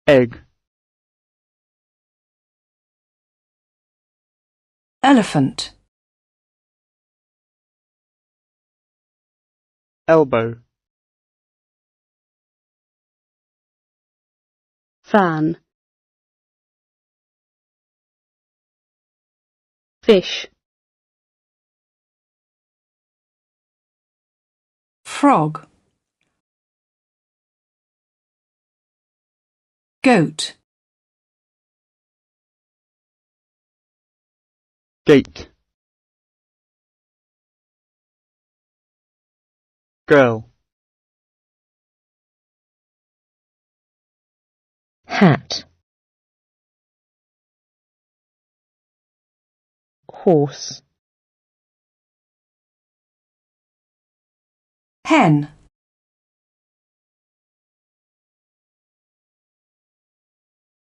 egg, elephant, elbow, fan, fish, frog, goat, gate, girl, hat, horse, hen,